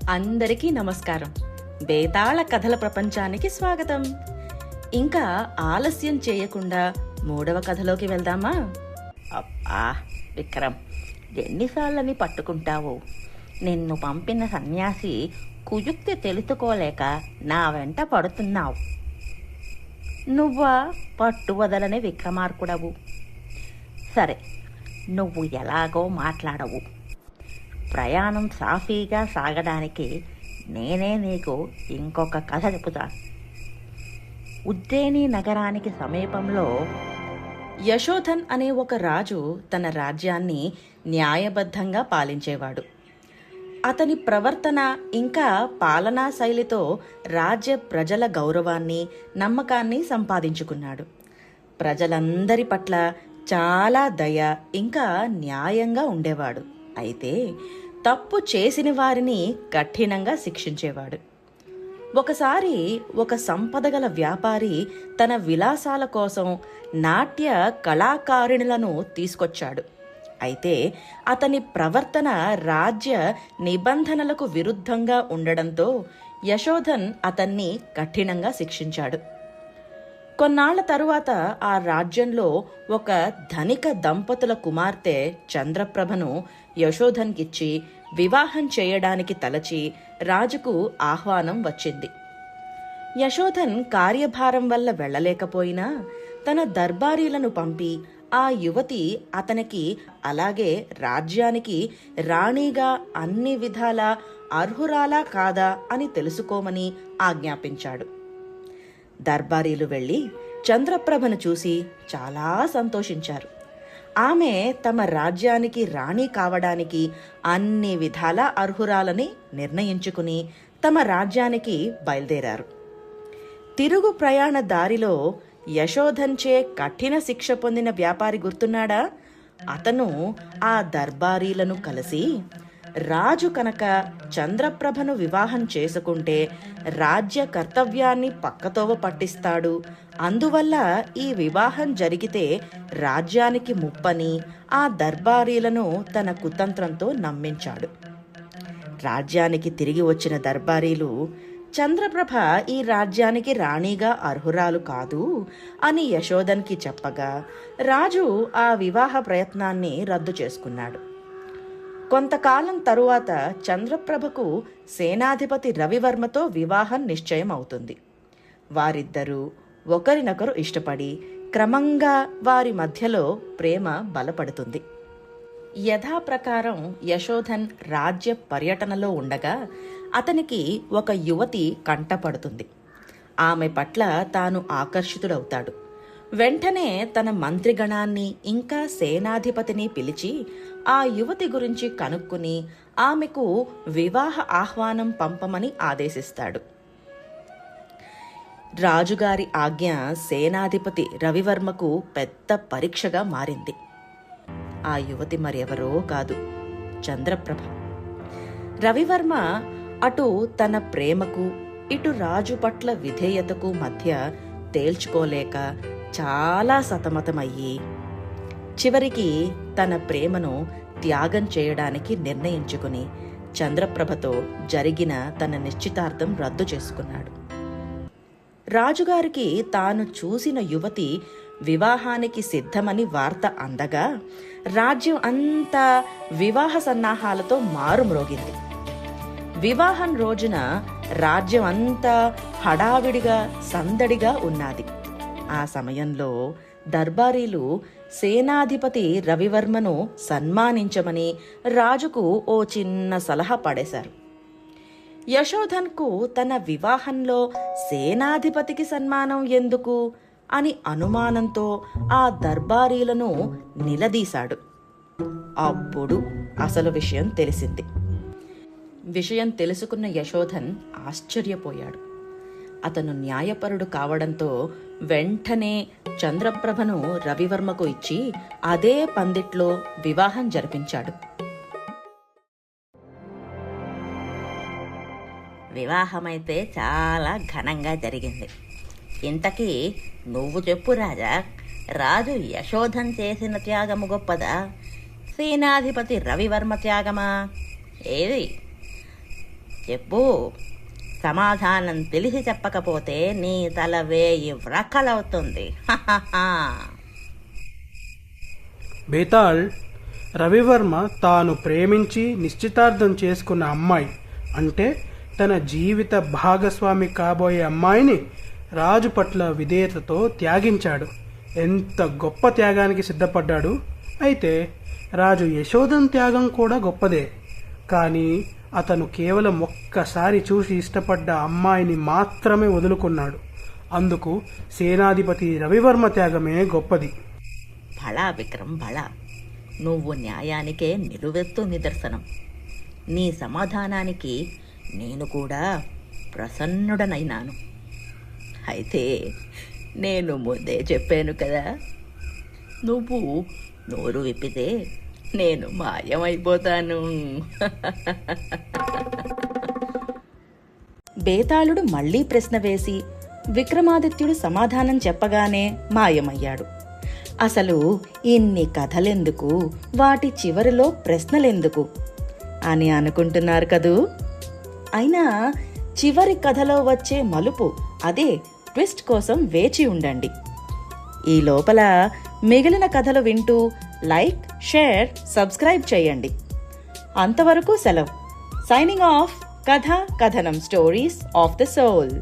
అందరికీ నమస్కారం. బేతాళ కథల ప్రపంచానికి స్వాగతం. ఇంకా ఆలస్యం చేయకుండా 3వ కథలోకి వెళ్దామా? అబ్బా విక్రమ్, ఎన్నిసార్లని పట్టుకుంటావు? నిన్ను పంపిన సన్యాసి కుయుక్తి తెలుసుకోలేక నా వెంట పడుతున్నావు. నువ్వా పట్టు వదలని విక్రమార్కుడవు. సరే, నువ్వు ఎలాగో మాట్లాడవు. ప్రయాణం సాఫీగా సాగడానికి నేనే నీకు ఇంకొక కథ చెబుతాను. ఉజ్జయిని నగరానికి సమీపంలో యశోధన్ అనే ఒక రాజు తన రాజ్యాన్ని న్యాయబద్ధంగా పాలించేవాడు. అతని ప్రవర్తన ఇంకా పాలనా శైలితో రాజ్య ప్రజల గౌరవాన్ని, నమ్మకాన్ని సంపాదించుకున్నాడు. ప్రజలందరి పట్ల చాలా దయ ఇంకా న్యాయంగా ఉండేవాడు. అయితే తప్పు చేసిన వారిని కఠినంగా శిక్షించేవాడు. ఒకసారి ఒక సంపదగల వ్యాపారి తన విలాసాల కోసం నాట్య కళాకారిణులను తీసుకొచ్చాడు. అయితే అతని ప్రవర్తన రాజ్య నిబంధనలకు విరుద్ధంగా ఉండడంతో యశోధన్ అతన్ని కఠినంగా శిక్షించాడు. కొన్నాళ్ల తరువాత ఆ రాజ్యంలో ఒక ధనిక దంపతుల కుమార్తె చంద్రప్రభను యశోధన్కిచ్చి వివాహం చేయడానికి తలచి రాజుకు ఆహ్వానం వచ్చింది. యశోధన్ కార్యభారం వల్ల వెళ్లలేకపోయినా తన దర్బారీలను పంపి ఆ యువతి అతనికి అలాగే రాజ్యానికి రాణిగా అన్ని విధాలా అర్హురాలా కాదా అని తెలుసుకోమని ఆజ్ఞాపించాడు. దర్బారీలు వెళ్లి చంద్రప్రభను చూసి చాలా సంతోషించారు. ఆమె తమ రాజ్యానికి రాణి కావడానికి అన్ని విధాల అర్హురాలని నిర్ణయించుకుని తమ రాజ్యానికి బయలుదేరారు. తిరుగు ప్రయాణ దారిలో యశోధన్చే కఠిన శిక్ష పొందిన వ్యాపారి గుర్తున్నాడా? అతను ఆ దర్బారీలను కలిసి, రాజు కనుక చంద్రప్రభను వివాహం చేసుకుంటే రాజ్య కర్తవ్యాన్ని పక్కతోవ పట్టిస్తాడు, అందువల్ల ఈ వివాహం జరిగితే రాజ్యానికి ముప్పని ఆ దర్బారీలను తన కుతంత్రంతో నమ్మించాడు. రాజ్యానికి తిరిగి వచ్చిన దర్బారీలు, చంద్రప్రభ ఈ రాజ్యానికి రాణిగా అర్హురాలు కాదు అని యశోధన్కి చెప్పగా రాజు ఆ వివాహ ప్రయత్నాన్ని రద్దు చేసుకున్నాడు. కొంతకాలం తరువాత చంద్రప్రభకు సేనాధిపతి రవివర్మతో వివాహం నిశ్చయం అవుతుంది. వారిద్దరూ ఒకరినొకరు ఇష్టపడి క్రమంగా వారి మధ్యలో ప్రేమ బలపడుతుంది. యథాప్రకారం యశోధన్ రాజ్య పర్యటనలో ఉండగా అతనికి ఒక యువతి కంటపడుతుంది. ఆమె పట్ల తాను ఆకర్షితుడవుతాడు. వెంటనే తన మంత్రిగణాన్ని ఇంకా సేనాధిపతిని పిలిచి ఆ యువతి గురించి కనుక్కుని ఆమెకు వివాహ ఆహ్వానం పంపమని ఆదేశిస్తాడు. రాజుగారి ఆజ్ఞ సేనాధిపతి రవివర్మకు పెద్ద పరీక్షగా మారింది. ఆ యువతి మరెవరో కాదు, చంద్రప్రభ. రవివర్మ అటు తన ప్రేమకు ఇటు రాజు పట్ల విధేయతకు మధ్య తేల్చుకోలేక చాలా సతమతమయ్యి చివరికి తన ప్రేమను త్యాగం చేయడానికి నిర్ణయించుకుని చంద్రప్రభతో జరిగిన తన నిశ్చితార్థం రద్దు చేసుకున్నాడు. రాజుగారికి తాను చూసిన యువతి వివాహానికి సిద్ధమని వార్త అందగా రాజ్యం అంతా వివాహ సన్నాహాలతో మారుమ్రోగింది. వివాహం రోజున రాజ్యం అంతా హడావిడిగా సందడిగా ఉన్నది. ఆ సమయంలో దర్బారీలు సేనాధిపతి రవివర్మను సన్మానించమని రాజుకు ఓ చిన్న సలహా పడేశారు. యశోధన్కు తన వివాహంలో సేనాధిపతికి సన్మానం ఎందుకు అని అనుమానంతో ఆ దర్బారీలను నిలదీశాడు. అప్పుడు అసలు విషయం తెలిసింది. విషయం తెలుసుకున్న యశోధన్ ఆశ్చర్యపోయాడు. అతను న్యాయపరుడు కావడంతో వెంటనే చంద్రప్రభను రవివర్మకు ఇచ్చి అదే పందిట్లో వివాహం జరిపించాడు. వివాహమైతే చాలా ఘనంగా జరిగింది. ఇంతకీ నువ్వు చెప్పు రాజా, రాజు యశోధన్ చేసిన త్యాగము గొప్పదా, సేనాధిపతి రవివర్మ త్యాగమా? ఏది? చెప్పు. సమాధానం తెలిసి చెప్పకపోతే నీ తల 1000 వ్రక్కలవుతుంది. బేతాళ్, రవివర్మ తాను ప్రేమించి నిశ్చితార్థం చేసుకున్న అమ్మాయి, అంటే తన జీవిత భాగస్వామి కాబోయే అమ్మాయిని రాజు పట్ల విధేయతతో త్యాగించాడు. ఎంత గొప్ప త్యాగానికి సిద్ధపడ్డాడు. అయితే రాజు యశోధన్ త్యాగం కూడా గొప్పదే. కానీ అతను కేవలం ఒక్కసారి చూసి ఇష్టపడ్డ అమ్మాయిని మాత్రమే వదులుకున్నాడు. అందుకు సేనాధిపతి రవివర్మ త్యాగమే గొప్పది. భళా విక్రమ్, భళా. నువ్వు న్యాయానికే నిలువెత్తు నిదర్శనం. నీ సమాధానానికి నేను కూడా ప్రసన్నుడనైనాను. అయితే నేను ముందే చెప్పాను కదా, నువ్వు నోరు విప్పితే నేను మాయమైపోతాను. బేతాళుడు మళ్లీ ప్రశ్న వేసి విక్రమాదిత్యుడు సమాధానం చెప్పగానే మాయమయ్యాడు. అసలు ఇన్ని కథలెందుకు, వాటి చివరిలో ప్రశ్నలెందుకు అని అనుకుంటున్నారు కదూ. అయినా చివరి కథలో వచ్చే మలుపు, అదే ట్విస్ట్ కోసం వేచి ఉండండి. ఈ లోపల మిగిలిన కథలు వింటూ లైక్, షేర్, సబ్స్క్రైబ్ చేయండి. అంతవరకు సెలవు. Signing off. కథ కథనం, స్టోరీస్ ఆఫ్ ద సోల్.